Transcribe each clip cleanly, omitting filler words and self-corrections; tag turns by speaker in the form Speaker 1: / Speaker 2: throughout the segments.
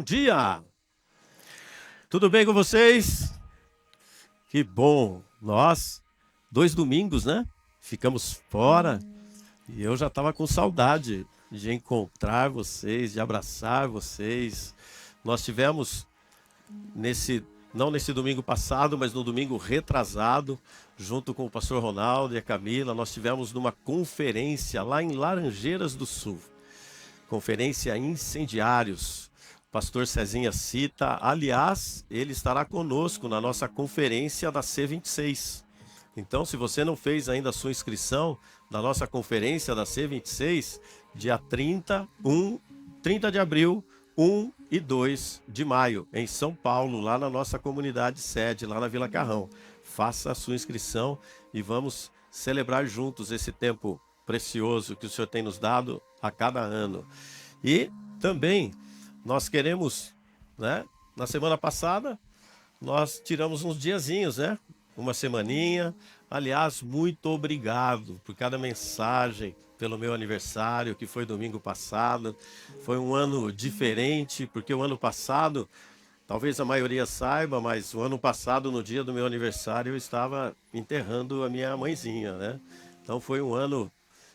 Speaker 1: dia! Tudo bem com vocês? Que bom! Nós, 2 domingos, né? Ficamos fora e eu já estava com saudade de encontrar vocês, de abraçar vocês. Nós tivemos não nesse domingo passado, mas no domingo retrasado, junto com o pastor Ronaldo e a Camila, nós tivemos numa conferência lá em Laranjeiras do Sul. Conferência Incendiários. Pastor Cezinha cita, aliás, ele estará conosco na nossa conferência da C26. Então, se você não fez ainda a sua inscrição na nossa conferência da C26, dia 30 de abril, 1 e 2 de maio, em São Paulo, lá na nossa comunidade sede, lá na Vila Carrão. Faça a sua inscrição e vamos celebrar juntos esse tempo precioso que o Senhor tem nos dado a cada ano. E também nós queremos, né? Na semana passada nós tiramos uns diazinhos, né? Uma semaninha. Aliás, muito obrigado por cada mensagem, pelo meu aniversário, que foi domingo passado. Foi um ano diferente, porque o ano passado, talvez a maioria saiba, mas o ano passado, no dia do meu aniversário, eu estava enterrando a minha mãezinha, né? Então foi um ano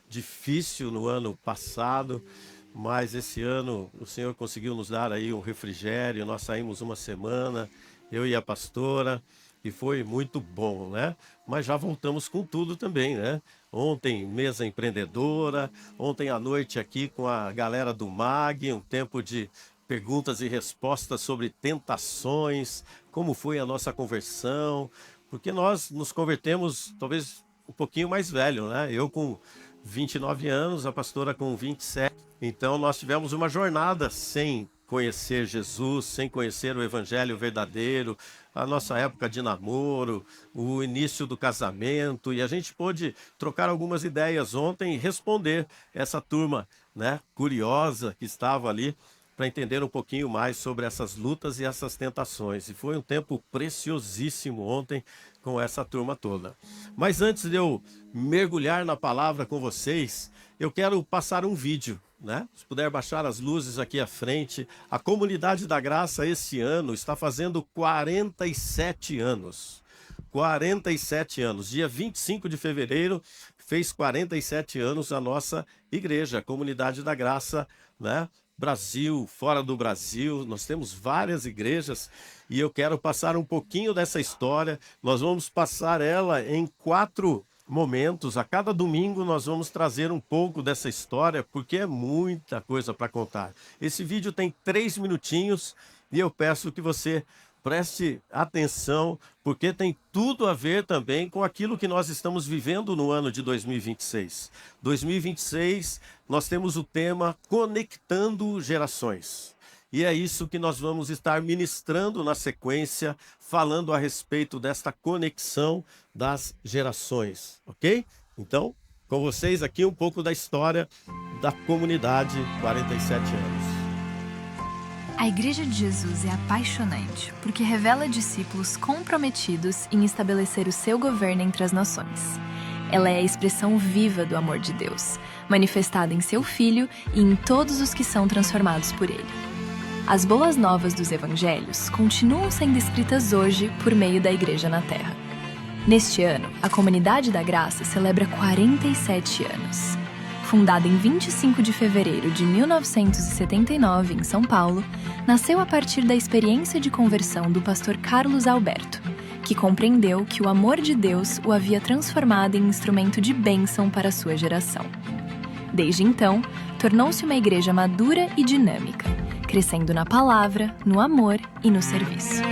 Speaker 1: difícil no ano passado, mas esse ano o Senhor conseguiu nos dar aí um refrigério. Nós saímos uma semana, eu e a pastora, e foi muito bom, né? Mas já voltamos com tudo também, né? Ontem, mesa empreendedora, ontem à noite aqui com a galera do MAG, um tempo de perguntas e respostas sobre tentações, como foi a nossa conversão, porque nós nos convertemos talvez um pouquinho mais velho, né? Eu com 29 anos, a pastora com 27. Então nós tivemos uma jornada sem conhecer Jesus, sem conhecer o evangelho verdadeiro, a nossa época de namoro, o início do casamento, e a gente pôde trocar algumas ideias ontem e responder essa turma, né, curiosa que estava ali, para entender um pouquinho mais sobre essas lutas e essas tentações. E foi um tempo preciosíssimo ontem com essa turma toda. Mas antes de eu mergulhar na palavra com vocês, eu quero passar um vídeo, né? Se puder baixar as luzes aqui à frente. A Comunidade da Graça esse ano está fazendo 47 anos. 47 anos. Dia 25 de fevereiro fez 47 anos a nossa igreja, a Comunidade da Graça, né? Brasil, fora do Brasil, nós temos várias igrejas e eu quero passar um pouquinho dessa história. Nós vamos passar ela em 4 momentos. A cada domingo nós vamos trazer um pouco dessa história, porque é muita coisa para contar. Esse vídeo tem 3 minutinhos e eu peço que você preste atenção, porque tem tudo a ver também com aquilo que nós estamos vivendo no ano de 2026. 2026, nós temos o tema Conectando Gerações. E é isso que nós vamos estar ministrando na sequência, falando a respeito desta conexão das gerações, ok? Então, com vocês aqui um pouco da história da comunidade 47 anos.
Speaker 2: A Igreja de Jesus é apaixonante porque revela discípulos comprometidos em estabelecer o seu governo entre as nações. Ela é a expressão viva do amor de Deus, manifestada em seu Filho e em todos os que são transformados por ele. As boas novas dos evangelhos continuam sendo escritas hoje por meio da Igreja na Terra. Neste ano, a Comunidade da Graça celebra 47 anos. Fundada em 25 de fevereiro de 1979 em São Paulo, nasceu a partir da experiência de conversão do pastor Carlos Alberto, que compreendeu que o amor de Deus o havia transformado em instrumento de bênção para a sua geração. Desde então, tornou-se uma igreja madura e dinâmica, crescendo na palavra, no amor e no serviço.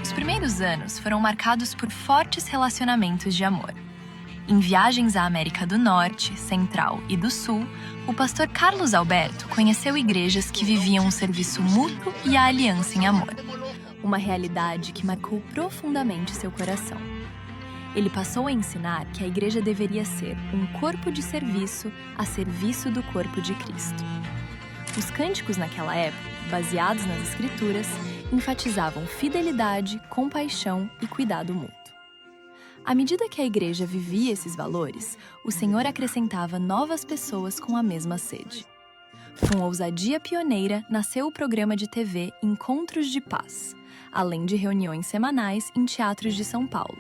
Speaker 2: Os primeiros anos foram marcados por fortes relacionamentos de amor. Em viagens à América do Norte, Central e do Sul, o pastor Carlos Alberto conheceu igrejas que viviam um serviço mútuo e a aliança em amor. Uma realidade que marcou profundamente seu coração. Ele passou a ensinar que a igreja deveria ser um corpo de serviço a serviço do corpo de Cristo. Os cânticos naquela época, baseados nas Escrituras, enfatizavam fidelidade, compaixão e cuidado mútuo. À medida que a igreja vivia esses valores, o Senhor acrescentava novas pessoas com a mesma sede. Com ousadia pioneira, nasceu o programa de TV Encontros de Paz, além de reuniões semanais em teatros de São Paulo,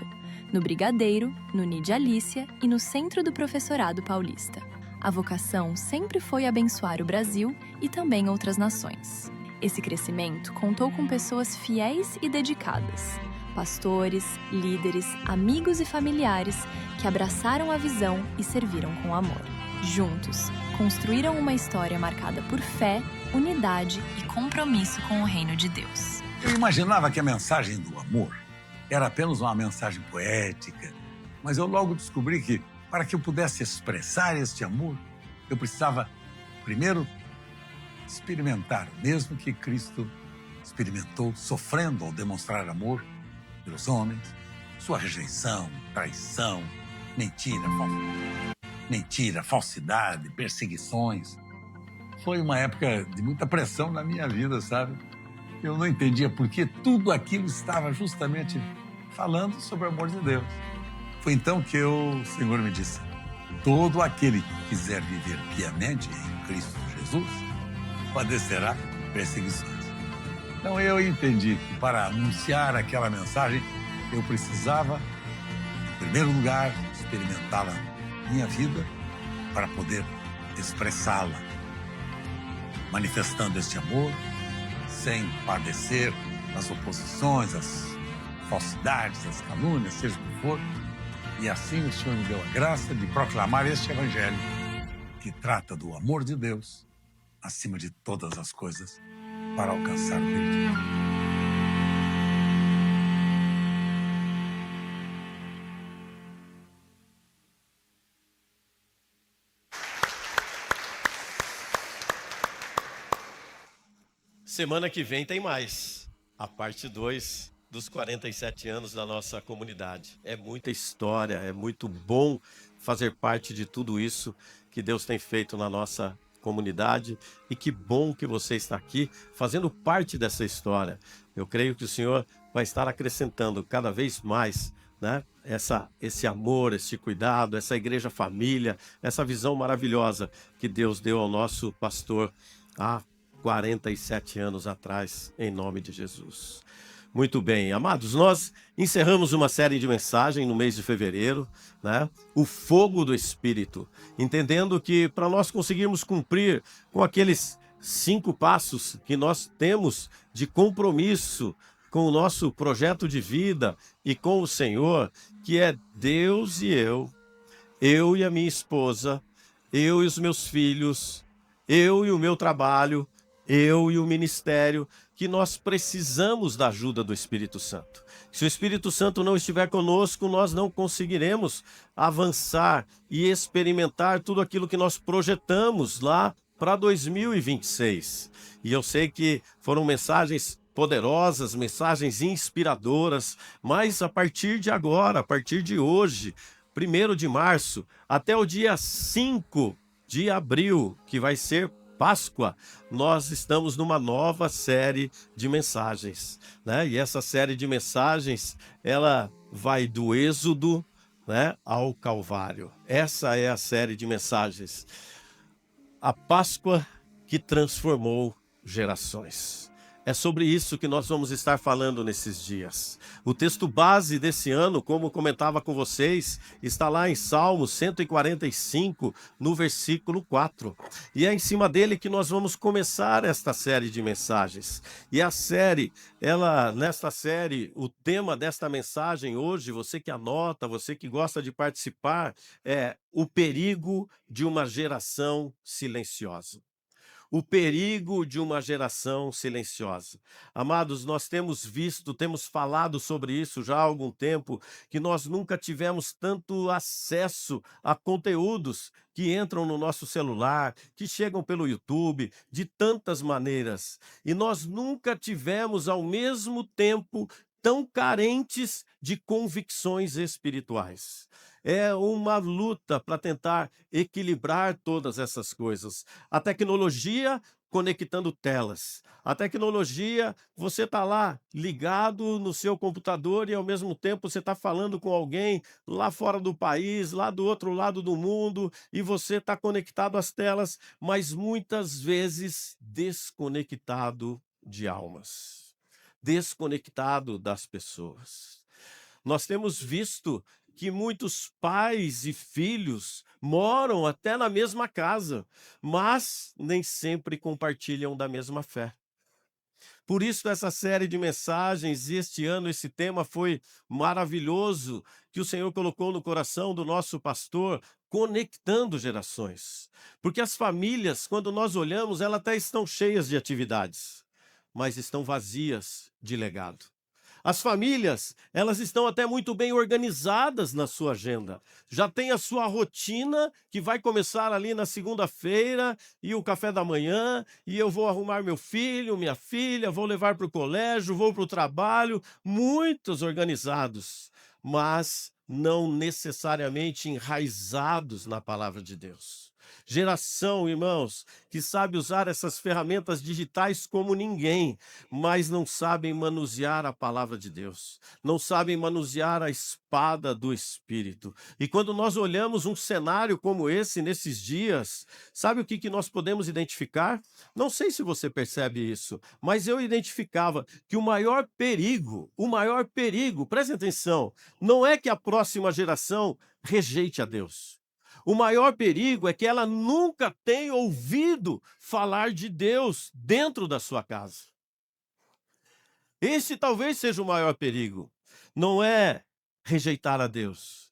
Speaker 2: no Brigadeiro, no Nid Alícia e no Centro do Professorado Paulista. A vocação sempre foi abençoar o Brasil e também outras nações. Esse crescimento contou com pessoas fiéis e dedicadas, pastores, líderes, amigos e familiares que abraçaram a visão e serviram com amor. Juntos, construíram uma história marcada por fé, unidade e compromisso com o reino de Deus.
Speaker 3: Eu imaginava que a mensagem do amor era apenas uma mensagem poética, mas eu logo descobri que, para que eu pudesse expressar este amor, eu precisava, primeiro, experimentar, mesmo que Cristo experimentou, sofrendo ao demonstrar amor pelos homens, sua rejeição, traição, mentira, falsidade, perseguições. Foi uma época de muita pressão na minha vida, sabe? Eu não entendia por que tudo aquilo estava justamente falando sobre o amor de Deus. Foi então que o Senhor me disse: todo aquele que quiser viver piamente em Cristo Jesus padecerá perseguições. Então eu entendi que para anunciar aquela mensagem eu precisava, em primeiro lugar, experimentá-la na minha vida para poder expressá-la, manifestando este amor sem padecer as oposições, as falsidades, as calúnias, seja o que for. E assim o Senhor me deu a graça de proclamar este evangelho que trata do amor de Deus acima de todas as coisas para alcançar o perdido.
Speaker 1: Semana que vem tem mais. A parte 2 dos 47 anos da nossa comunidade. É muita história, é muito bom fazer parte de tudo isso que Deus tem feito na nossa comunidade. E que bom que você está aqui fazendo parte dessa história. Eu creio que o Senhor vai estar acrescentando cada vez mais, né? Esse amor, esse cuidado, essa igreja família, essa visão maravilhosa que Deus deu ao nosso pastor há 47 anos atrás, em nome de Jesus. Muito bem, amados, nós encerramos uma série de mensagens no mês de fevereiro, né? O fogo do Espírito, entendendo que para nós conseguirmos cumprir com aqueles 5 passos que nós temos de compromisso com o nosso projeto de vida e com o Senhor, que é Deus e eu e a minha esposa, eu e os meus filhos, eu e o meu trabalho, eu e o ministério, que nós precisamos da ajuda do Espírito Santo. Se o Espírito Santo não estiver conosco, nós não conseguiremos avançar e experimentar tudo aquilo que nós projetamos lá para 2026. E eu sei que foram mensagens poderosas, mensagens inspiradoras, mas a partir de agora, a partir de hoje, 1º de março, até o dia 5 de abril, que vai ser Páscoa, nós estamos numa nova série de mensagens, né? E essa série de mensagens, ela vai do Êxodo, né, ao Calvário. Essa é a série de mensagens. A Páscoa que transformou gerações. É sobre isso que nós vamos estar falando nesses dias. O texto base desse ano, como comentava com vocês, está lá em Salmo 145, no versículo 4. E é em cima dele que nós vamos começar esta série de mensagens. E a série, nesta série, o tema desta mensagem hoje, você que anota, você que gosta de participar, é o perigo de uma geração silenciosa. O perigo de uma geração silenciosa. Amados, nós temos visto, temos falado sobre isso já há algum tempo, que nós nunca tivemos tanto acesso a conteúdos que entram no nosso celular, que chegam pelo YouTube, de tantas maneiras. E nós nunca tivemos, ao mesmo tempo, tão carentes de convicções espirituais. É uma luta para tentar equilibrar todas essas coisas. A tecnologia conectando telas. A tecnologia, você está lá ligado no seu computador e ao mesmo tempo você está falando com alguém lá fora do país, lá do outro lado do mundo, e você está conectado às telas, mas muitas vezes desconectado de almas, desconectado das pessoas. Nós temos visto que muitos pais e filhos moram até na mesma casa, mas nem sempre compartilham da mesma fé. Por isso, essa série de mensagens, e este ano esse tema foi maravilhoso, que o Senhor colocou no coração do nosso pastor, conectando gerações. Porque as famílias, quando nós olhamos, elas até estão cheias de atividades, mas estão vazias de legado. As famílias, elas estão até muito bem organizadas na sua agenda. Já tem a sua rotina, que vai começar ali na segunda-feira, e o café da manhã, e eu vou arrumar meu filho, minha filha, vou levar para o colégio, vou para o trabalho. Muitos organizados, mas não necessariamente enraizados na palavra de Deus. Geração, irmãos, que sabe usar essas ferramentas digitais como ninguém, mas não sabem manusear a palavra de Deus, não sabem manusear a espada do Espírito. E quando nós olhamos um cenário como esse nesses dias, sabe o que nós podemos identificar? Não sei se você percebe isso, mas eu identificava que o maior perigo, preste atenção, não é que a próxima geração rejeite a Deus. O maior perigo é que ela nunca tenha ouvido falar de Deus dentro da sua casa. Esse talvez seja o maior perigo. Não é rejeitar a Deus,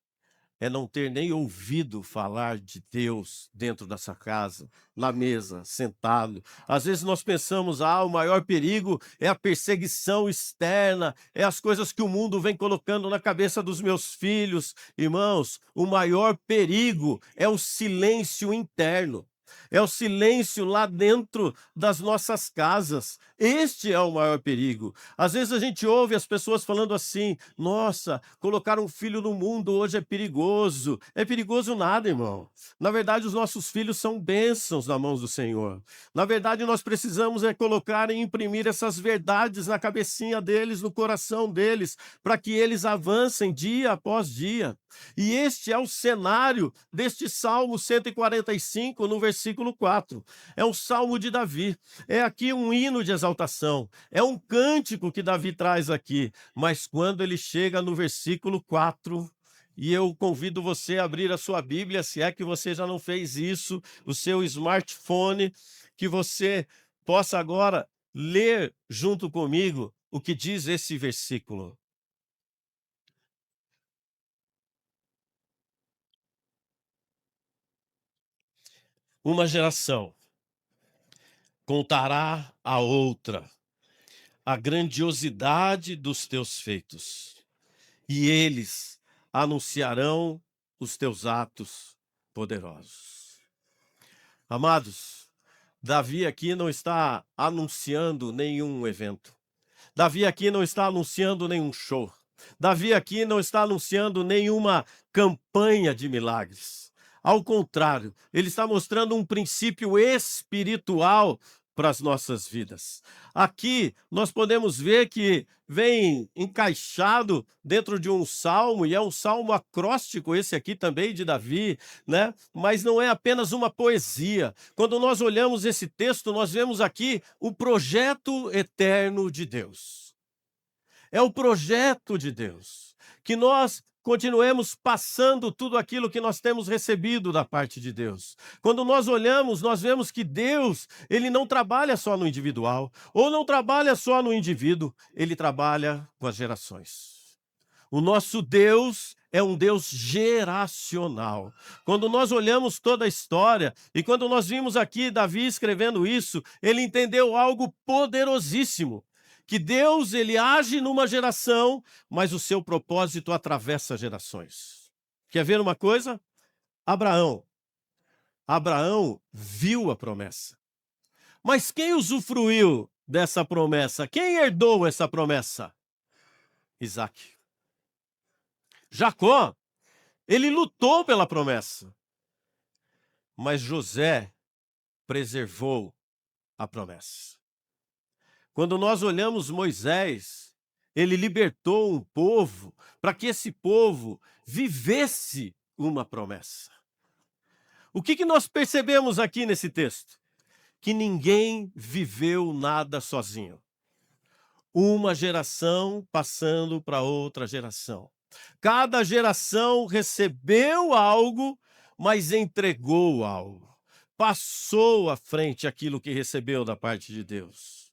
Speaker 1: é não ter nem ouvido falar de Deus dentro dessa casa, na mesa, sentado. Às vezes nós pensamos, o maior perigo é a perseguição externa, é as coisas que o mundo vem colocando na cabeça dos meus filhos. Irmãos, o maior perigo é o silêncio interno. É o silêncio lá dentro das nossas casas. Este é o maior perigo. Às vezes a gente ouve as pessoas falando assim: nossa, colocar um filho no mundo hoje é perigoso. É perigoso nada, irmão. Na verdade, os nossos filhos são bênçãos nas mãos do Senhor. Na verdade, nós precisamos colocar e imprimir essas verdades na cabecinha deles, no coração deles, para que eles avancem dia após dia. E este é o cenário deste Salmo 145, no versículo 4. É um salmo de Davi. É aqui um hino de exaltação. É um cântico que Davi traz aqui. Mas quando ele chega no versículo 4, e eu convido você a abrir a sua Bíblia, se é que você já não fez isso, o seu smartphone, que você possa agora ler junto comigo o que diz esse versículo. Uma geração contará a outra a grandiosidade dos teus feitos, e eles anunciarão os teus atos poderosos. Amados, Davi aqui não está anunciando nenhum evento. Davi aqui não está anunciando nenhum show. Davi aqui não está anunciando nenhuma campanha de milagres. Ao contrário, ele está mostrando um princípio espiritual para as nossas vidas. Aqui nós podemos ver que vem encaixado dentro de um salmo, e é um salmo acróstico esse aqui também de Davi, né? Mas não é apenas uma poesia. Quando nós olhamos esse texto, nós vemos aqui o projeto eterno de Deus. É o projeto de Deus, que nós continuemos passando tudo aquilo que nós temos recebido da parte de Deus. Quando nós olhamos, nós vemos que Deus, ele não trabalha só no individual, ou não trabalha só no indivíduo, ele trabalha com as gerações. O nosso Deus é um Deus geracional. Quando nós olhamos toda a história, e quando nós vimos aqui Davi escrevendo isso, ele entendeu algo poderosíssimo. Que Deus, ele age numa geração, mas o seu propósito atravessa gerações. Quer ver uma coisa? Abraão viu a promessa. Mas quem usufruiu dessa promessa? Quem herdou essa promessa? Isaac. Jacó, ele lutou pela promessa. Mas José preservou a promessa. Quando nós olhamos Moisés, ele libertou um povo para que esse povo vivesse uma promessa. O que nós percebemos aqui nesse texto? Que ninguém viveu nada sozinho. Uma geração passando para outra geração. Cada geração recebeu algo, mas entregou algo. Passou à frente aquilo que recebeu da parte de Deus.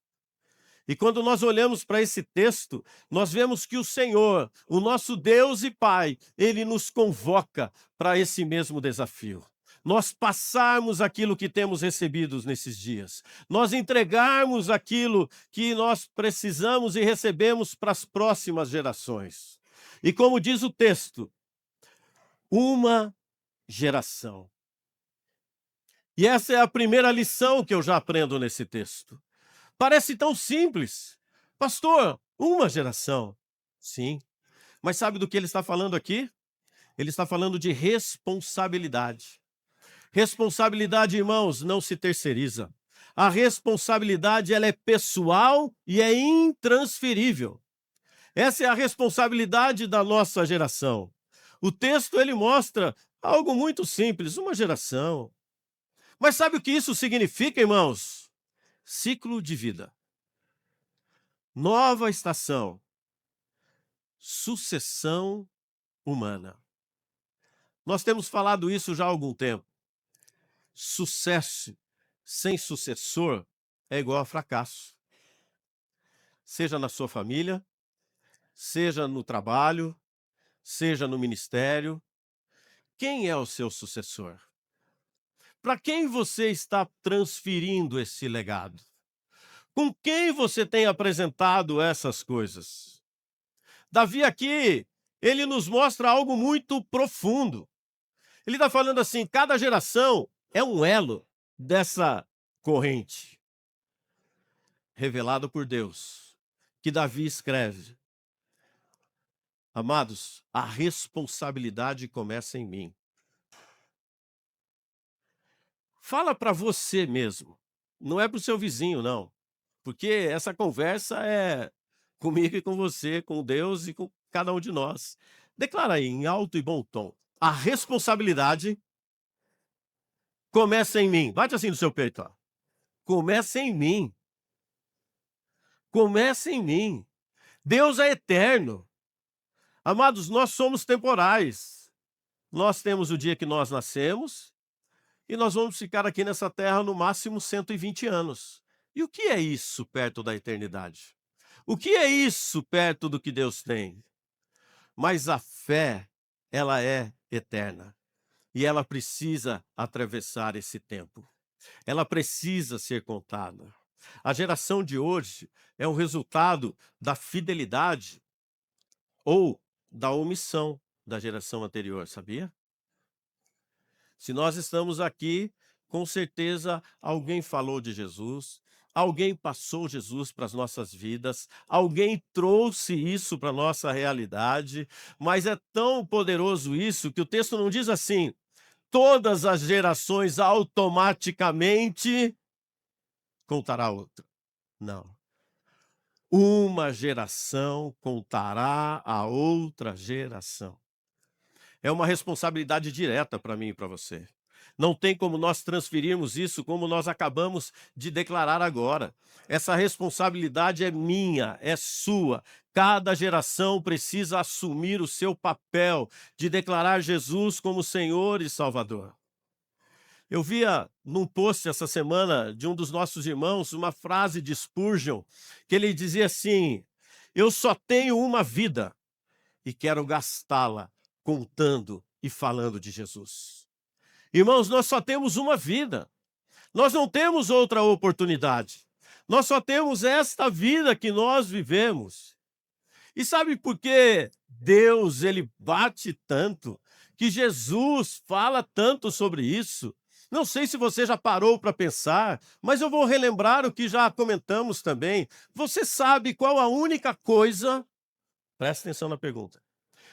Speaker 1: E quando nós olhamos para esse texto, nós vemos que o Senhor, o nosso Deus e Pai, Ele nos convoca para esse mesmo desafio. Nós passarmos aquilo que temos recebido nesses dias. Nós entregarmos aquilo que nós precisamos e recebemos para as próximas gerações. E como diz o texto, uma geração. E essa é a primeira lição que eu já aprendo nesse texto. Parece tão simples. Pastor, uma geração. Sim. Mas sabe do que ele está falando aqui? Ele está falando de responsabilidade. Responsabilidade, irmãos, não se terceiriza. A responsabilidade, ela é pessoal e é intransferível. Essa é a responsabilidade da nossa geração. O texto, ele mostra algo muito simples, uma geração. Mas sabe o que isso significa, irmãos? Ciclo de vida. Nova estação. Sucessão humana. Nós temos falado isso já há algum tempo. Sucesso sem sucessor é igual a fracasso. Seja na sua família, seja no trabalho, seja no ministério. Quem é o seu sucessor? Para quem você está transferindo esse legado? Com quem você tem apresentado essas coisas? Davi aqui, ele nos mostra algo muito profundo. Ele está falando assim, cada geração é um elo dessa corrente. Revelado por Deus, que Davi escreve. Amados, a responsabilidade começa em mim. Fala para você mesmo, não é para o seu vizinho, não. Porque essa conversa é comigo e com você, com Deus e com cada um de nós. Declara aí, em alto e bom tom. A responsabilidade começa em mim. Bate assim no seu peito, ó. Começa em mim. Começa em mim. Deus é eterno. Amados, nós somos temporais. Nós temos o dia que nós nascemos e nós vamos ficar aqui nessa terra no máximo 120 anos. E o que é isso perto da eternidade? O que é isso perto do que Deus tem? Mas a fé, ela é eterna. E ela precisa atravessar esse tempo. Ela precisa ser contada. A geração de hoje é um resultado da fidelidade ou da omissão da geração anterior, sabia? Se nós estamos aqui, com certeza alguém falou de Jesus, alguém passou Jesus para as nossas vidas, alguém trouxe isso para a nossa realidade, mas é tão poderoso isso que o texto não diz assim, todas as gerações automaticamente contará outra. Não. Uma geração contará a outra geração. É uma responsabilidade direta para mim e para você. Não tem como nós transferirmos isso como nós acabamos de declarar agora. Essa responsabilidade é minha, é sua. Cada geração precisa assumir o seu papel de declarar Jesus como Senhor e Salvador. Eu via num post essa semana de um dos nossos irmãos uma frase de Spurgeon, que ele dizia assim, eu só tenho uma vida e quero gastá-la contando e falando de Jesus. Irmãos, nós só temos uma vida. Nós não temos outra oportunidade. Nós só temos esta vida que nós vivemos. E sabe por que Deus, ele bate tanto? Que Jesus fala tanto sobre isso? Não sei se você já parou para pensar, mas eu vou relembrar o que já comentamos também. Você sabe qual a única coisa... Presta atenção na pergunta.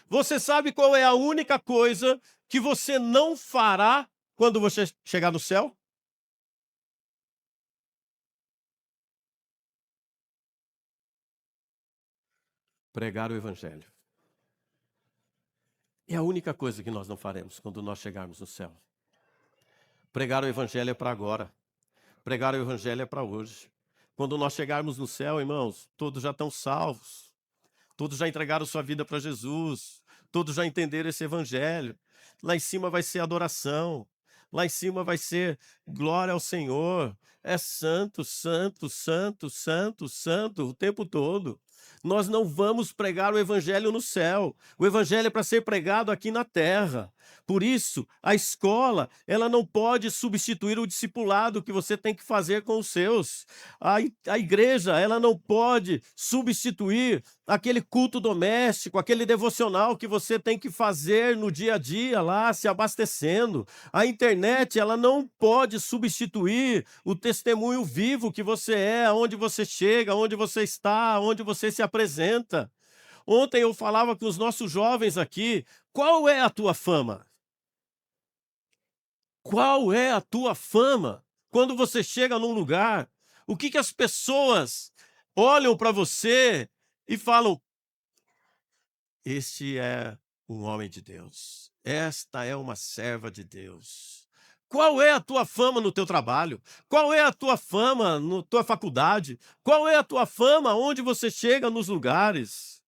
Speaker 1: Você sabe qual é a única coisa que você não fará quando você chegar no céu? Pregar o evangelho. É a única coisa que nós não faremos quando nós chegarmos no céu. Pregar o evangelho é para agora. Pregar o evangelho é para hoje. Quando nós chegarmos no céu, irmãos, todos já estão salvos. Todos já entregaram sua vida para Jesus. Todos já entenderam esse evangelho. Lá em cima vai ser adoração. Lá em cima vai ser glória ao Senhor. É santo, santo, santo, santo, santo o tempo todo. Nós não vamos pregar o evangelho no céu. O evangelho é para ser pregado aqui na terra. Por isso, a escola, ela não pode substituir o discipulado que você tem que fazer com os seus. A igreja, ela não pode substituir aquele culto doméstico, aquele devocional que você tem que fazer no dia a dia lá, se abastecendo. A internet, ela não pode substituir o testemunho vivo que você é, aonde você chega, onde você está, onde você se apresenta. Ontem eu falava com os nossos jovens aqui, qual é a tua fama? Qual é a tua fama? Quando você chega num lugar, o que as pessoas olham para você e falam: este é um homem de Deus. Esta é uma serva de Deus. Qual é a tua fama no teu trabalho? Qual é a tua fama na tua faculdade? Qual é a tua fama onde você chega nos lugares?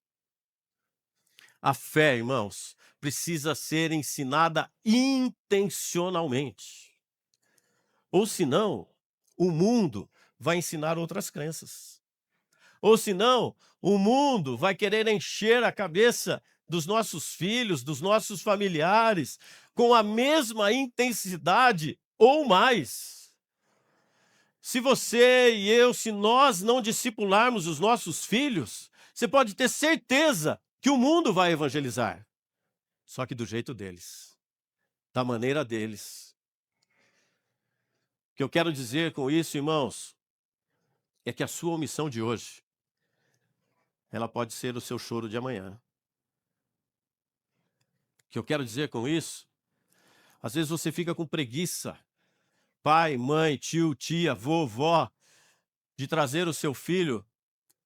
Speaker 1: A fé, irmãos, precisa ser ensinada intencionalmente. Ou senão, o mundo vai ensinar outras crenças. Ou senão, o mundo vai querer encher a cabeça dos nossos filhos, dos nossos familiares, com a mesma intensidade ou mais. Se você e eu, se nós não discipularmos os nossos filhos, você pode ter certeza que o mundo vai evangelizar. Só que do jeito deles, da maneira deles. O que eu quero dizer com isso, irmãos, é que a sua omissão de hoje, ela pode ser o seu choro de amanhã. O que eu quero dizer com isso, às vezes você fica com preguiça, pai, mãe, tio, tia, vovó, de trazer o seu filho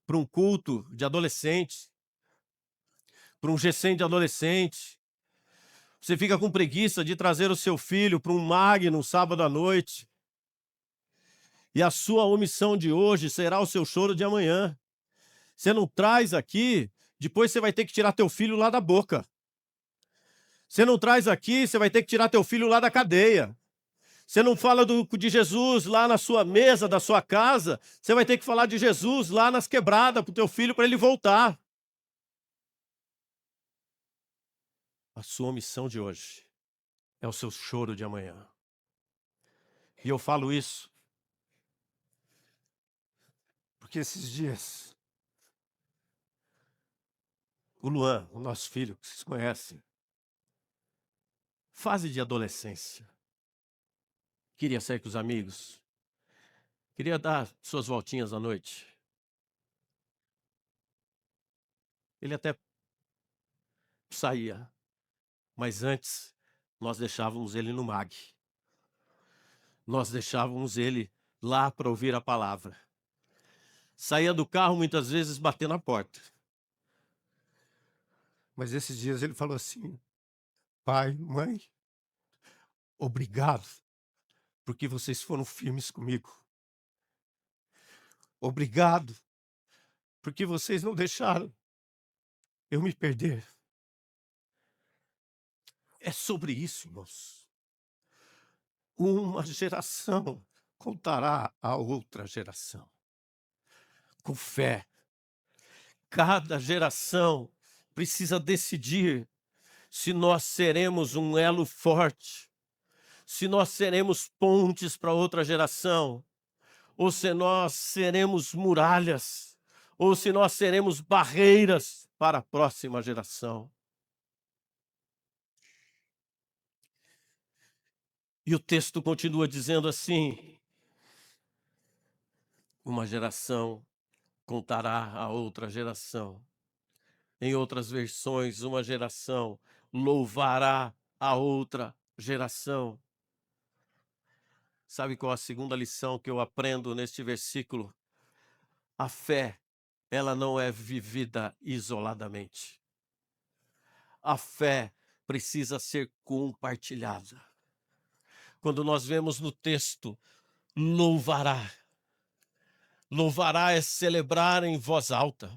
Speaker 1: para um culto de adolescente, para um GCM de adolescente. Você fica com preguiça de trazer o seu filho para um MAG no sábado à noite. E a sua omissão de hoje será o seu choro de amanhã. Você não traz aqui, depois você vai ter que tirar teu filho lá da boca. Você não traz aqui, você vai ter que tirar teu filho lá da cadeia. Você não fala de Jesus lá na sua mesa da sua casa, você vai ter que falar de Jesus lá nas quebradas para o teu filho para ele voltar. A sua omissão de hoje é o seu choro de amanhã. E eu falo isso porque esses dias o Luan, o nosso filho, que vocês conhecem, fase de adolescência, queria sair com os amigos, queria dar suas voltinhas à noite. Ele até saía, mas antes nós deixávamos ele no MAG. Nós deixávamos ele lá para ouvir a palavra. Saía do carro muitas vezes batendo na porta. Mas esses dias ele falou assim: pai, mãe, obrigado, porque vocês foram firmes comigo. Obrigado, porque vocês não deixaram eu me perder. É sobre isso, irmãos. Uma geração contará a outra geração. Com fé. Cada geração precisa decidir se nós seremos um elo forte, se nós seremos pontes para outra geração, ou se nós seremos muralhas, ou se nós seremos barreiras para a próxima geração. E o texto continua dizendo assim: uma geração contará a outra geração. Em outras versões, uma geração louvará a outra geração. Sabe qual a segunda lição que eu aprendo neste versículo? A fé ela não é vivida isoladamente. A fé precisa ser compartilhada. Quando nós vemos no texto, louvará. Louvará é celebrar em voz alta.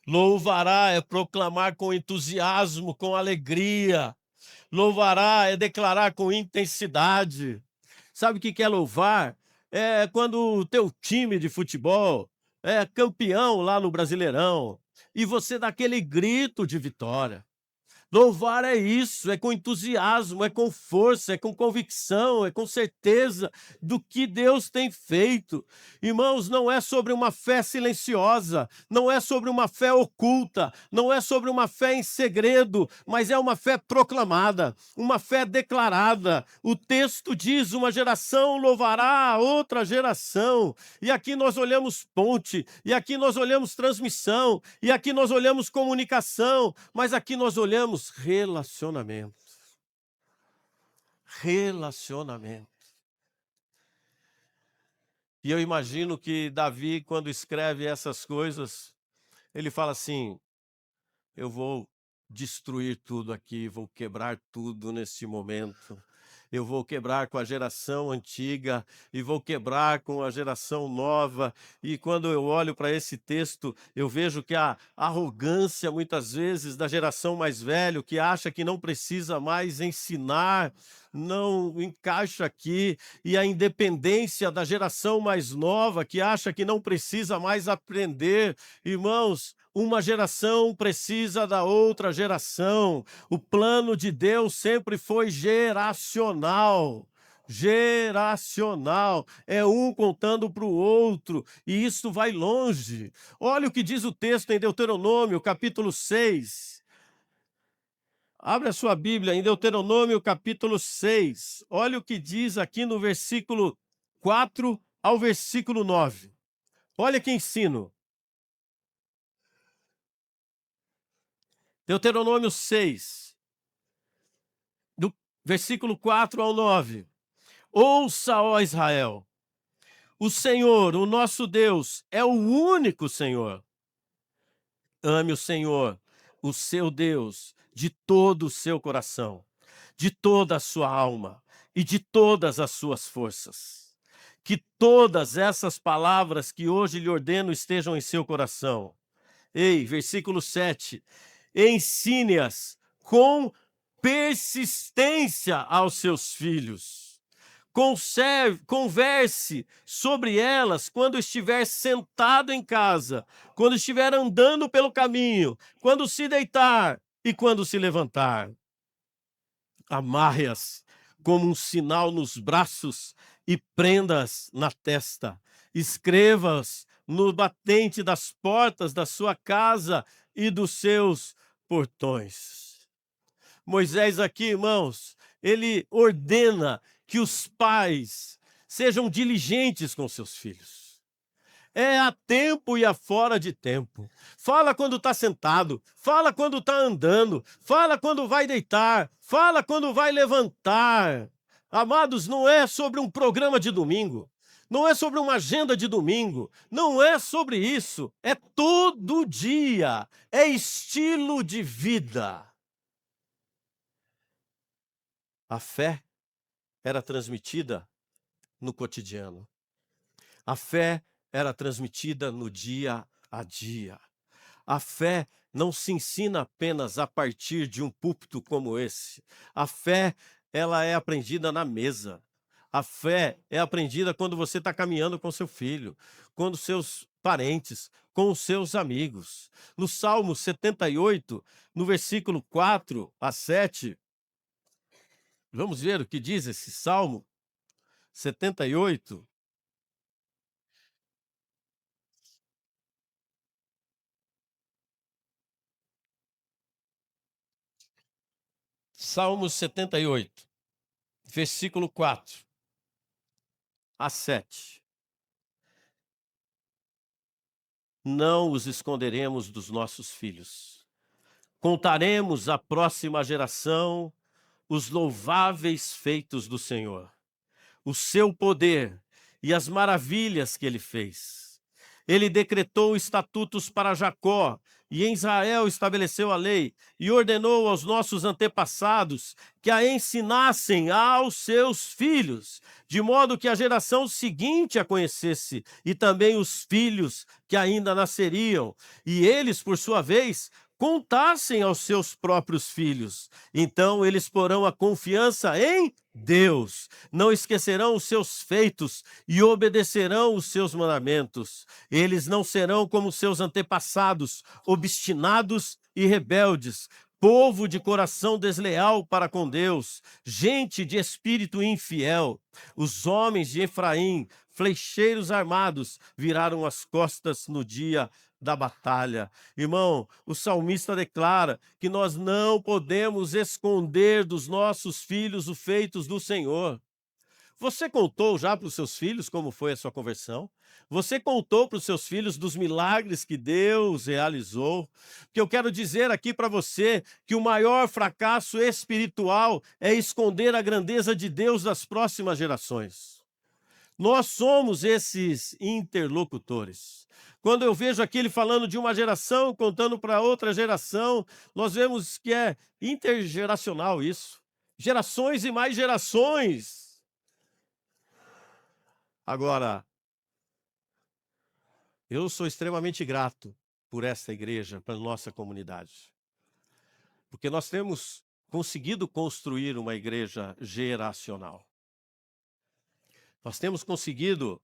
Speaker 1: Louvará é proclamar com entusiasmo, com alegria. Louvará é declarar com intensidade. Sabe o que é louvar? É quando o teu time de futebol é campeão lá no Brasileirão e você dá aquele grito de vitória. Louvar é isso, é com entusiasmo, é com força, é com convicção, é com certeza do que Deus tem feito. Irmãos, não é sobre uma fé silenciosa, não é sobre uma fé oculta, não é sobre uma fé em segredo, mas é uma fé proclamada, uma fé declarada. O texto diz: uma geração louvará a outra geração. E aqui nós olhamos ponte, e aqui nós olhamos transmissão, e aqui nós olhamos comunicação, mas aqui nós olhamos relacionamento. Relacionamento. E eu imagino que Davi, quando escreve essas coisas, ele fala assim: eu vou destruir tudo aqui, vou quebrar tudo nesse momento. Eu vou quebrar com a geração antiga e vou quebrar com a geração nova. E quando eu olho para esse texto, eu vejo que a arrogância, muitas vezes, da geração mais velha, que acha que não precisa mais ensinar, não encaixa aqui. E a independência da geração mais nova, que acha que não precisa mais aprender. Irmãos, uma geração precisa da outra geração. O plano de Deus sempre foi geracional. Geracional. É um contando para o outro. E isso vai longe. Olha o que diz o texto em Deuteronômio, capítulo 6. Abre a sua Bíblia em Deuteronômio, capítulo 6. Olha o que diz aqui no versículo 4 ao versículo 9. Olha que ensino. Deuteronômio 6, do versículo 4 ao 9. Ouça, ó Israel, o Senhor, o nosso Deus, é o único Senhor. Ame o Senhor, o seu Deus, de todo o seu coração, de toda a sua alma e de todas as suas forças. Que todas essas palavras que hoje lhe ordeno estejam em seu coração. Ei, versículo 7. Ensine-as com persistência aos seus filhos. Converse sobre elas quando estiver sentado em casa, quando estiver andando pelo caminho, quando se deitar e quando se levantar. Amarre-as como um sinal nos braços e prenda-as na testa. Escreva-as no batente das portas da sua casa e dos seus portões. Moisés aqui, irmãos, ele ordena que os pais sejam diligentes com seus filhos. É a tempo e a fora de tempo. Fala quando está sentado, fala quando está andando, fala quando vai deitar, fala quando vai levantar. Amados, não é sobre um programa de domingo, não é sobre uma agenda de domingo, não é sobre isso, é todo dia, é estilo de vida. A fé era transmitida no cotidiano. A fé era transmitida no dia a dia. A fé não se ensina apenas a partir de um púlpito como esse. A fé, ela é aprendida na mesa. A fé é aprendida quando você está caminhando com seu filho, com os seus parentes, com os seus amigos. No Salmo 78, no versículo 4 a 7, vamos ver o que diz esse Salmo 78. Salmo 78, versículo 4 a 7. Não os esconderemos dos nossos filhos. Contaremos à próxima geração os louváveis feitos do Senhor, o seu poder e as maravilhas que ele fez. Ele decretou estatutos para Jacó, e em Israel estabeleceu a lei, e ordenou aos nossos antepassados que a ensinassem aos seus filhos, de modo que a geração seguinte a conhecesse, e também os filhos que ainda nasceriam, e eles, por sua vez, contassem aos seus próprios filhos. Então eles porão a confiança em Deus, não esquecerão os seus feitos e obedecerão os seus mandamentos. Eles não serão como seus antepassados, obstinados e rebeldes, povo de coração desleal para com Deus, gente de espírito infiel. Os homens de Efraim, flecheiros armados, viraram as costas no dia da batalha. Irmão, o salmista declara que nós não podemos esconder dos nossos filhos os feitos do Senhor. Você contou já para os seus filhos como foi a sua conversão? Você contou para os seus filhos dos milagres que Deus realizou? Que eu quero dizer aqui para você que o maior fracasso espiritual é esconder a grandeza de Deus das próximas gerações. Nós somos esses interlocutores. Quando eu vejo aqui ele falando de uma geração, contando para outra geração, nós vemos que é intergeracional isso. Gerações e mais gerações. Agora, eu sou extremamente grato por esta igreja, pela nossa comunidade. Porque nós temos conseguido construir uma igreja geracional. Nós temos conseguido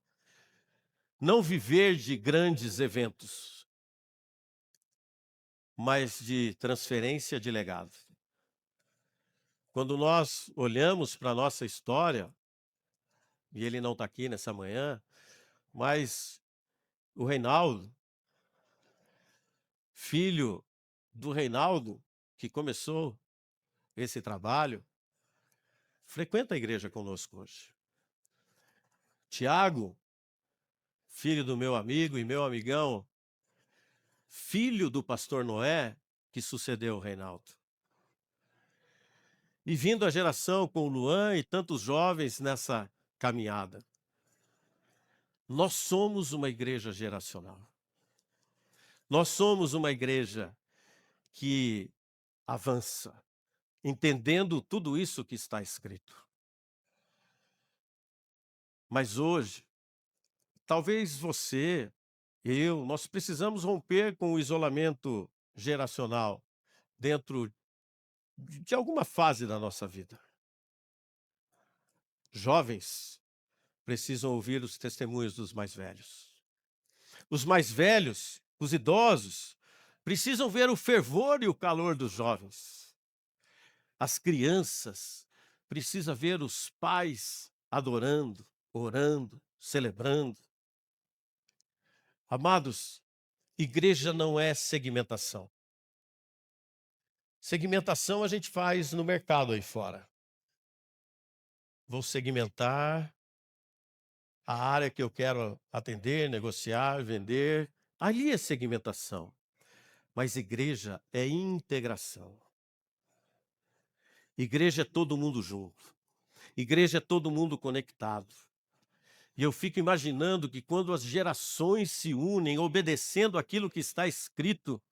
Speaker 1: não viver de grandes eventos, mas de transferência de legado. Quando nós olhamos para a nossa história, e ele não está aqui nessa manhã, mas o Reinaldo, filho do Reinaldo, que começou esse trabalho, frequenta a igreja conosco hoje. Tiago, filho do meu amigo e meu amigão, filho do pastor Noé, que sucedeu o Reinaldo. E vindo a geração com o Luan e tantos jovens nessa caminhada. Nós somos uma igreja geracional. Nós somos uma igreja que avança, entendendo tudo isso que está escrito. Mas hoje, talvez você, nós precisamos romper com o isolamento geracional dentro de alguma fase da nossa vida. Jovens precisam ouvir os testemunhos dos mais velhos. Os mais velhos, os idosos, precisam ver o fervor e o calor dos jovens. As crianças precisam ver os pais adorando, orando, celebrando. Amados, igreja não é segmentação. Segmentação a gente faz no mercado aí fora. Vou segmentar a área que eu quero atender, negociar, vender. Ali é segmentação. Mas igreja é integração. Igreja é todo mundo junto. Igreja é todo mundo conectado. E eu fico imaginando que quando as gerações se unem, obedecendo aquilo que está escrito,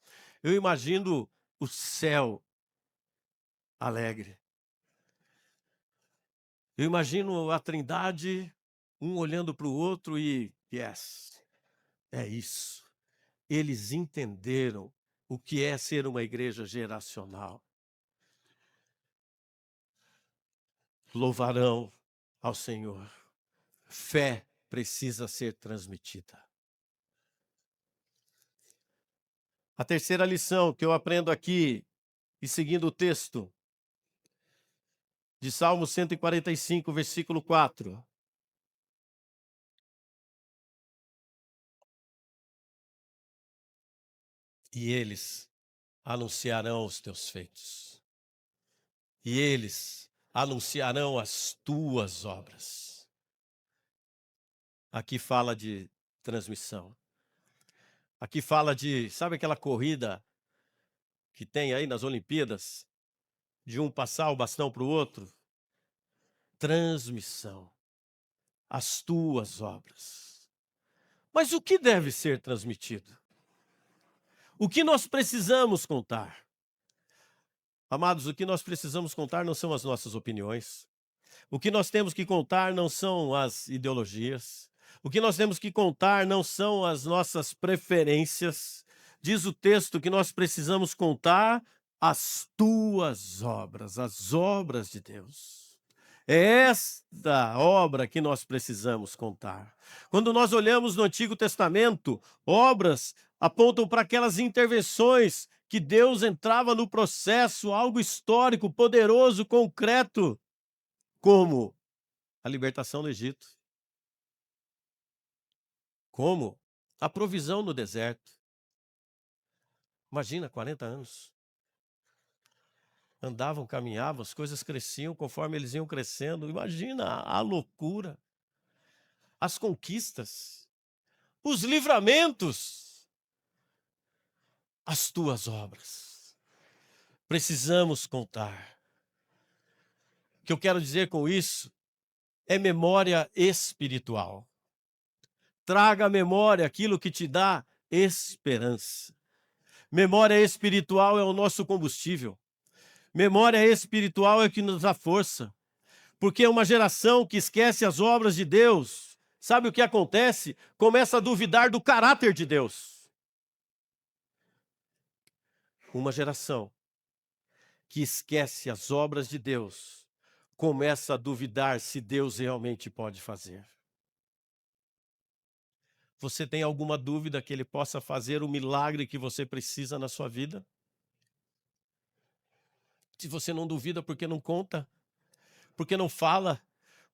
Speaker 1: eu imagino o céu alegre. Eu imagino a Trindade, um olhando para o outro e, yes, é isso. Eles entenderam o que é ser uma igreja geracional. Louvarão ao Senhor. Fé precisa ser transmitida. A terceira lição que eu aprendo aqui, e seguindo o texto de Salmo 145, versículo 4. E eles anunciarão os teus feitos. E eles anunciarão as tuas obras. Aqui fala de transmissão. Aqui fala de, sabe aquela corrida que tem aí nas Olimpíadas? De um passar o bastão para o outro? Transmissão. As tuas obras. Mas o que deve ser transmitido? O que nós precisamos contar? Amados, o que nós precisamos contar não são as nossas opiniões. O que nós temos que contar não são as ideologias. O que nós temos que contar não são as nossas preferências. Diz o texto que nós precisamos contar as tuas obras, as obras de Deus. É esta obra que nós precisamos contar. Quando nós olhamos no Antigo Testamento, obras apontam para aquelas intervenções que Deus entrava no processo, algo histórico, poderoso, concreto, como a libertação do Egito, como a provisão no deserto. Imagina, 40 anos. Andavam, caminhavam, as coisas cresciam conforme eles iam crescendo. Imagina a loucura, as conquistas, os livramentos, as tuas obras. Precisamos contar. O que eu quero dizer com isso é memória espiritual. Traga à memória aquilo que te dá esperança. Memória espiritual é o nosso combustível. Memória espiritual é o que nos dá força. Porque uma geração que esquece as obras de Deus, sabe o que acontece? Começa a duvidar do caráter de Deus. Uma geração que esquece as obras de Deus, começa a duvidar se Deus realmente pode fazer. Você tem alguma dúvida que Ele possa fazer o milagre que você precisa na sua vida? Se você não duvida, por que não conta? Por que não fala?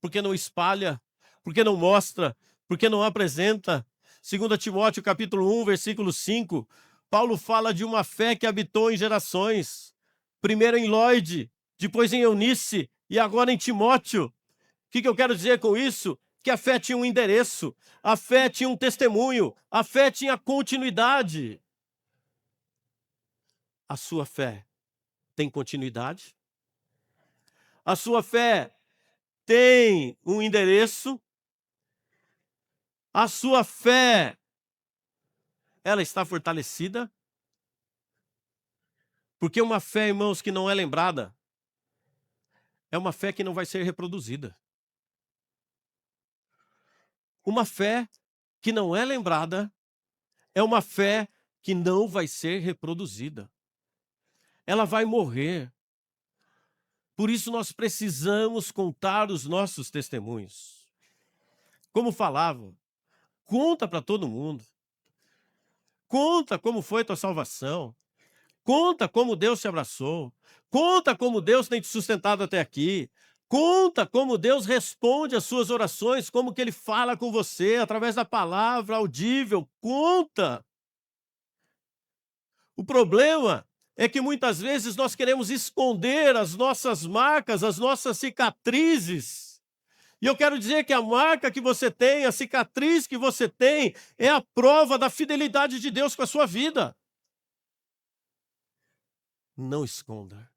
Speaker 1: Por que não espalha? Por que não mostra? Por que não apresenta? 2 Timóteo capítulo 1, versículo 5, Paulo fala de uma fé que habitou em gerações. Primeiro em Lloyd, depois em Eunice e agora em Timóteo. O que eu quero dizer com isso? Que a fé tinha um endereço, a fé tinha um testemunho, a fé tinha continuidade. A sua fé tem continuidade? A sua fé tem um endereço? A sua fé, ela está fortalecida? Porque uma fé, irmãos, que não é lembrada, é uma fé que não vai ser reproduzida. Uma fé que não é lembrada é uma fé que não vai ser reproduzida. Ela vai morrer. Por isso nós precisamos contar os nossos testemunhos. Como falava, conta para todo mundo. Conta como foi a tua salvação. Conta como Deus te abraçou. Conta como Deus tem te sustentado até aqui. Conta como Deus responde às suas orações, como que Ele fala com você através da palavra audível. Conta. O problema é que muitas vezes nós queremos esconder as nossas marcas, as nossas cicatrizes. E eu quero dizer que a marca que você tem, a cicatriz que você tem, é a prova da fidelidade de Deus com a sua vida. Não esconda.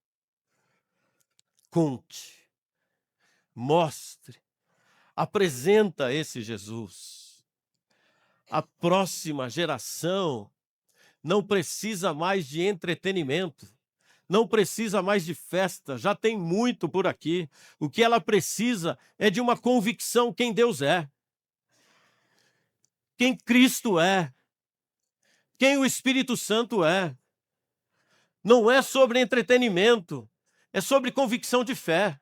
Speaker 1: Conte. Mostre. Apresenta esse Jesus. A próxima geração não precisa mais de entretenimento. Não precisa mais de festa, já tem muito por aqui. O que ela precisa é de uma convicção quem Deus é. Quem Cristo é. Quem o Espírito Santo é. Não é sobre entretenimento, é sobre convicção de fé.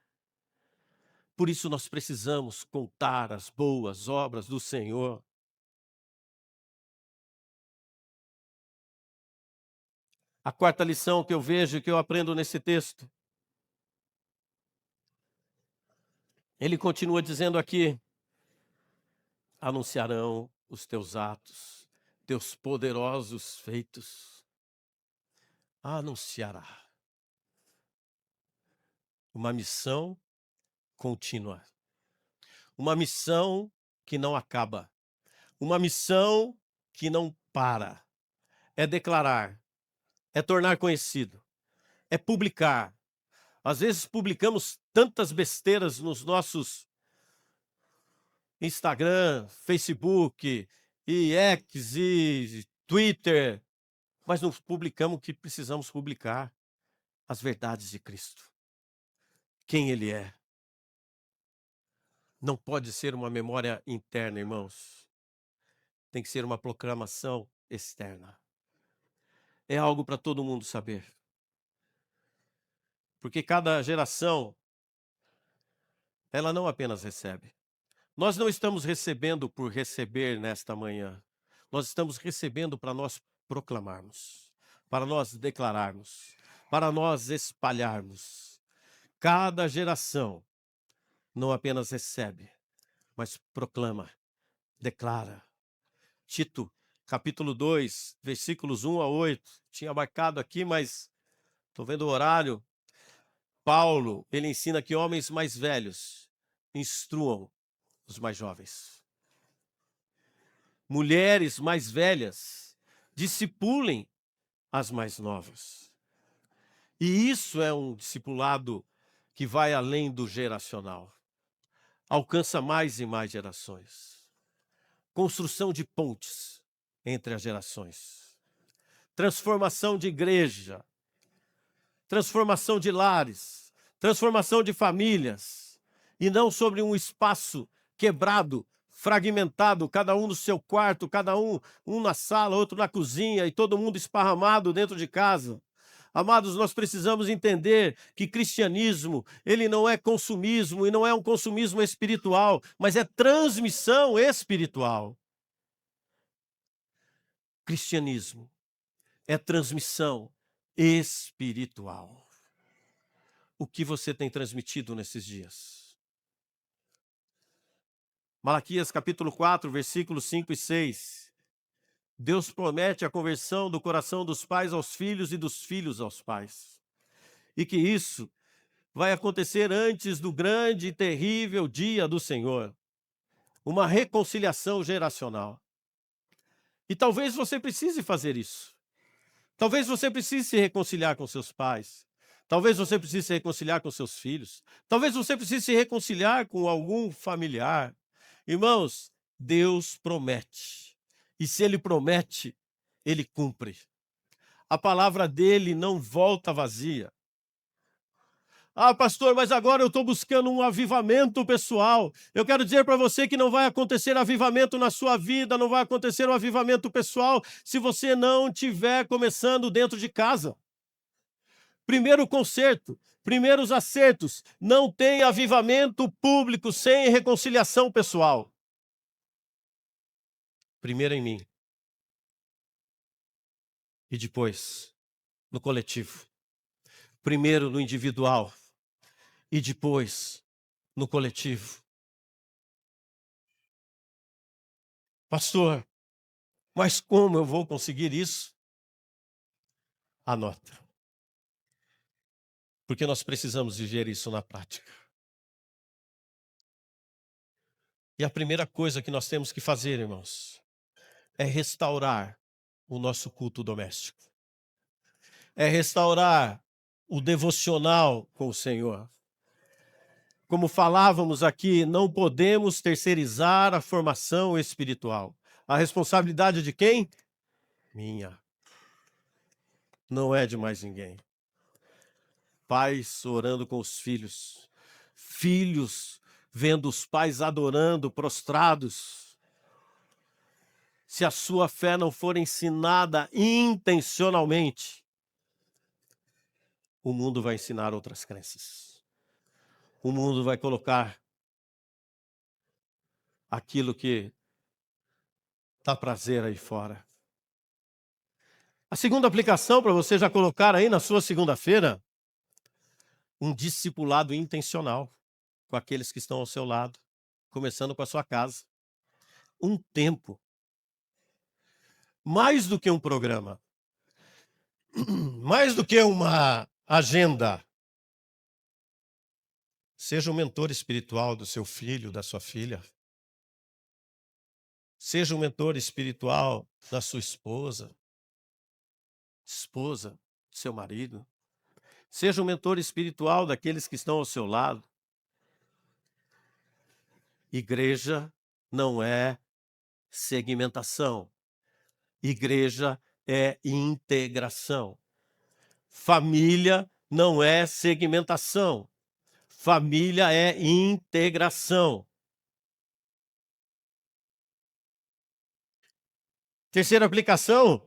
Speaker 1: Por isso nós precisamos contar as boas obras do Senhor. A quarta lição que eu vejo, que eu aprendo nesse texto, ele continua dizendo aqui: anunciarão os teus atos, teus poderosos feitos. Anunciará. Uma missão contínua. Uma missão que não acaba. Uma missão que não para. É declarar. É tornar conhecido. É publicar. Às vezes publicamos tantas besteiras nos nossos Instagram, Facebook, e X, e Twitter, mas não publicamos o que precisamos publicar, as verdades de Cristo. Quem Ele é. Não pode ser uma memória interna, irmãos. Tem que ser uma proclamação externa. É algo para todo mundo saber. Porque cada geração, ela não apenas recebe. Nós não estamos recebendo por receber nesta manhã. Nós estamos recebendo para nós proclamarmos, para nós declararmos, para nós espalharmos. Cada geração não apenas recebe, mas proclama, declara. Tito, capítulo 2, versículos 1 a 8. Tinha marcado aqui, mas estou vendo o horário. Paulo, ele ensina que homens mais velhos instruam os mais jovens. Mulheres mais velhas discipulem as mais novas. E isso é um discipulado que vai além do geracional. Alcança mais e mais gerações. Construção de pontes entre as gerações. Transformação de igreja. Transformação de lares. Transformação de famílias. E não sobre um espaço quebrado, fragmentado, cada um no seu quarto, cada um na sala, outro na cozinha e todo mundo esparramado dentro de casa. Amados, nós precisamos entender que cristianismo, ele não é consumismo e não é um consumismo espiritual, mas é transmissão espiritual. Cristianismo é transmissão espiritual. O que você tem transmitido nesses dias? Malaquias capítulo 4, versículos 5 e 6. Deus promete a conversão do coração dos pais aos filhos e dos filhos aos pais. E que isso vai acontecer antes do grande e terrível dia do Senhor. Uma reconciliação geracional. E talvez você precise fazer isso. Talvez você precise se reconciliar com seus pais. Talvez você precise se reconciliar com seus filhos. Talvez você precise se reconciliar com algum familiar. Irmãos, Deus promete. E se Ele promete, Ele cumpre. A palavra dele não volta vazia. Ah, pastor, mas agora eu estou buscando um avivamento pessoal. Eu quero dizer para você que não vai acontecer avivamento na sua vida, não vai acontecer um avivamento pessoal se você não estiver começando dentro de casa. Primeiro conserto, primeiros acertos. Não tem avivamento público sem reconciliação pessoal. Primeiro em mim. E depois no coletivo. Primeiro no individual e depois no coletivo. Pastor, mas como eu vou conseguir isso? Anota. Porque nós precisamos viver isso na prática. E a primeira coisa que nós temos que fazer, irmãos, é restaurar o nosso culto doméstico. É restaurar o devocional com o Senhor. Como falávamos aqui, não podemos terceirizar a formação espiritual. A responsabilidade de quem? Minha. Não é de mais ninguém. Pais orando com os filhos. Filhos vendo os pais adorando, prostrados. Se a sua fé não for ensinada intencionalmente, o mundo vai ensinar outras crenças. O mundo vai colocar aquilo que dá prazer aí fora. A segunda aplicação, para você já colocar aí na sua segunda-feira, um discipulado intencional com aqueles que estão ao seu lado, começando com a sua casa. Um tempo. Mais do que um programa. Mais do que uma agenda. Seja um mentor espiritual do seu filho, da sua filha. Seja um mentor espiritual da sua esposa. Esposa do seu marido. Seja um mentor espiritual daqueles que estão ao seu lado. Igreja não é segmentação. Igreja é integração. Família não é segmentação. Família é integração. Terceira aplicação: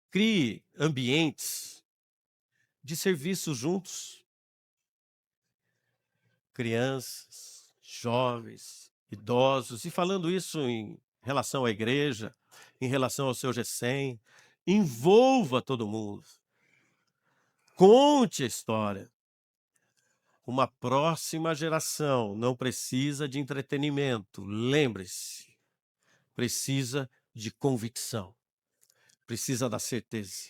Speaker 1: crie ambientes de serviço juntos. Crianças, jovens, idosos, e falando isso em relação à igreja, em relação ao seu GECEM, envolva todo mundo. Conte a história. Uma próxima geração não precisa de entretenimento, lembre-se, precisa de convicção, precisa da certeza.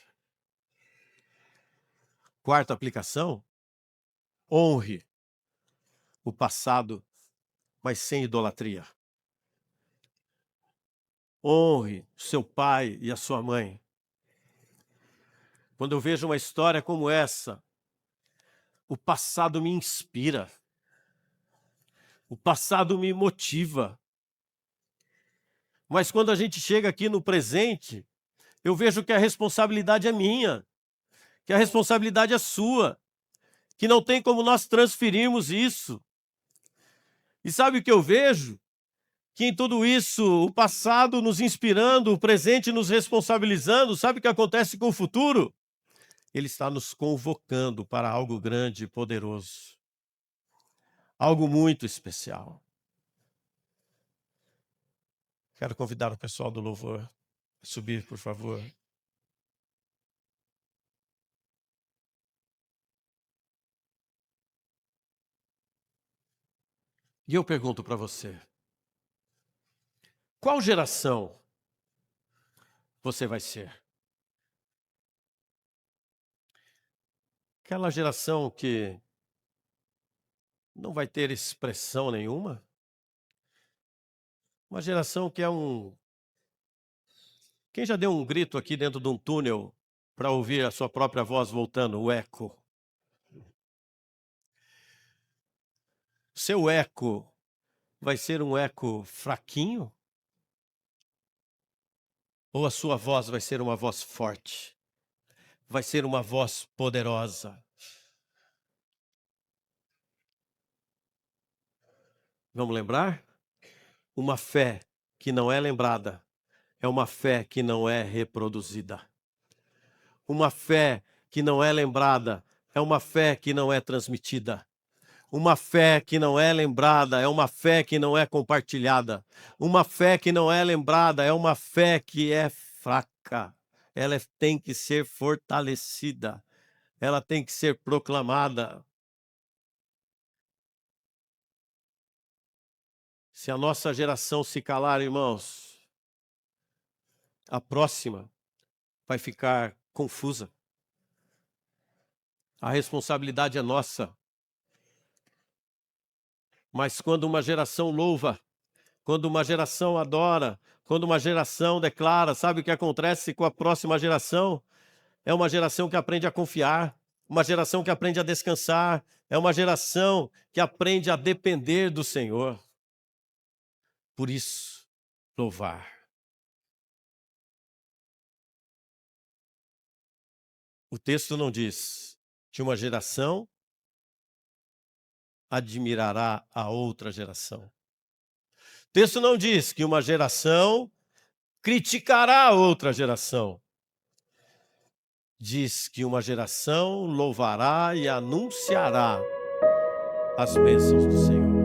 Speaker 1: Quarta aplicação: honre o passado, mas sem idolatria. Honre seu pai e a sua mãe. Quando eu vejo uma história como essa, o passado me inspira. O passado me motiva. Mas quando a gente chega aqui no presente, eu vejo que a responsabilidade é minha, que a responsabilidade é sua, que não tem como nós transferirmos isso. E sabe o que eu vejo? Que em tudo isso, o passado nos inspirando, o presente nos responsabilizando, sabe o que acontece com o futuro? Ele está nos convocando para algo grande e poderoso. Algo muito especial. Quero convidar o pessoal do louvor a subir, por favor. E eu pergunto para você: qual geração você vai ser? Aquela geração que não vai ter expressão nenhuma? Uma geração que é Quem já deu um grito aqui dentro de um túnel para ouvir a sua própria voz voltando, o eco? Seu eco vai ser um eco fraquinho? Ou a sua voz vai ser uma voz forte? Vai ser uma voz poderosa? Vamos lembrar? Uma fé que não é lembrada é uma fé que não é reproduzida. Uma fé que não é lembrada é uma fé que não é transmitida. Uma fé que não é lembrada é uma fé que não é compartilhada. Uma fé que não é lembrada é uma fé que é fraca. Ela tem que ser fortalecida. Ela tem que ser proclamada. Se a nossa geração se calar, irmãos, a próxima vai ficar confusa. A responsabilidade é nossa. Mas quando uma geração louva, quando uma geração adora, quando uma geração declara, sabe o que acontece com a próxima geração? É uma geração que aprende a confiar, uma geração que aprende a descansar, é uma geração que aprende a depender do Senhor. Por isso, louvar. O texto não diz que uma geração admirará a outra geração. O texto não diz que uma geração criticará a outra geração. Diz que uma geração louvará e anunciará as bênçãos do Senhor.